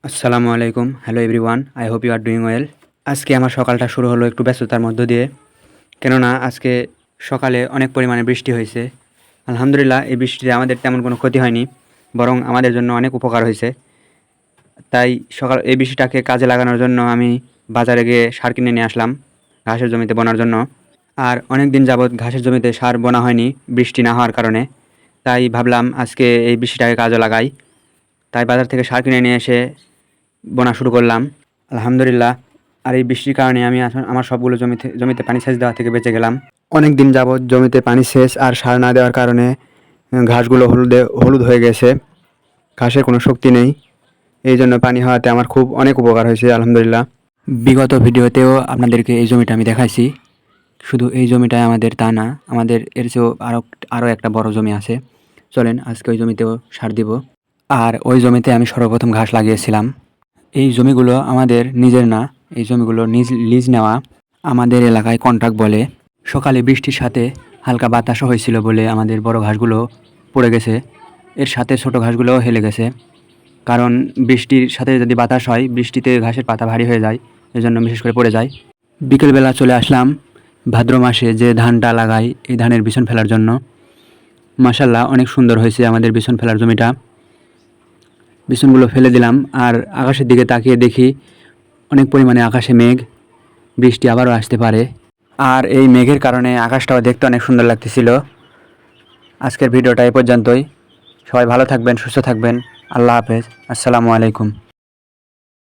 আসসালামু আলাইকুম। Hello everyone, I hope you are doing well. আজকে আমার সকালটা শুরু হলো একটু ব্যস্ততার মধ্য দিয়ে, কেননা আজকে সকালে অনেক পরিমাণে বৃষ্টি হয়েছে। আলহামদুলিল্লাহ, এই বৃষ্টিতে আমাদের তেমন কোনো ক্ষতি হয়নি, বরং আমাদের জন্য অনেক উপকার হয়েছে। তাই এই বৃষ্টিটাকে কাজে লাগানোর জন্য আমি বাজারে গিয়ে সার কিনে নিয়ে আসলাম ঘাসের জমিতে বোনার জন্য। আর অনেক দিন যাবৎ ঘাসের জমিতে সার বোনা হয়নি বৃষ্টি না হওয়ার কারণে। তাই ভাবলাম আজকে এই বৃষ্টিটাকে কাজে লাগাই। তাই বাজার থেকে সার কিনে নিয়ে এসে বোনা শুরু করলাম। আলহামদুলিল্লাহ, আর এই বৃষ্টির কারণে আমি আমার সবগুলো জমিতে পানি সেচ দেওয়া থেকে বেঁচে গেলাম। অনেক দিন যাবৎ জমিতে পানি সেচ আর সার না দেওয়ার কারণে ঘাসগুলো হলুদ হয়ে গেছে, ঘাসের কোনো শক্তি নেই। এই জন্য পানি হওয়াতে আমার অনেক উপকার হয়েছে আলহামদুলিল্লাহ। বিগত ভিডিওতেও আপনাদেরকে এই জমিটা আমি দেখাইছি। শুধু এই জমিটায় আমাদের তা না, আমাদের এর চেয়েও আরও একটা বড় জমি আছে। চলেন আজকে ওই জমিতেও সার দিব। আর ওই জমিতে আমি সর্বপ্রথম ঘাস লাগিয়েছিলাম। এই জমিগুলো আমাদের নিজের না, এই জমিগুলো লিজ নেওয়া। আমাদের এলাকায় কন্ট্রাক্ট বলে। সকালে বৃষ্টির সাথে হালকা বাতাসও হয়েছিল বলে আমাদের বড় ঘাসগুলো পড়ে গেছে, এর সাথে ছোট ঘাসগুলোও হেলে গেছে। কারণ বৃষ্টির সাথে যদি বাতাস হয়, বৃষ্টিতে ঘাসের পাতা ভারী হয়ে যায়, এজন্য বিশেষ করে পড়ে যায়। বিকেলবেলা চলে আসলাম ভাদ্র মাসে যে ধানটা লাগাই, এই ধানের বিছন ফেলার জন্য। মাশাল্লাহ, অনেক সুন্দর হয়েছে আমাদের বিছন ফেলার জমিটা। বিছনগুলো ফেলে দিলাম, আর আকাশের দিকে তাকিয়ে দেখি অনেক পরিমাণে আকাশে মেঘ, বৃষ্টি আবারও আসতে পারে। আর এই মেঘের কারণে আকাশটাও দেখতে অনেক সুন্দর লাগতেছিল। আজকের ভিডিওটা এই পর্যন্তই। সবাই ভালো থাকবেন, সুস্থ থাকবেন। আল্লাহ হাফেজ। আসসালামু আলাইকুম।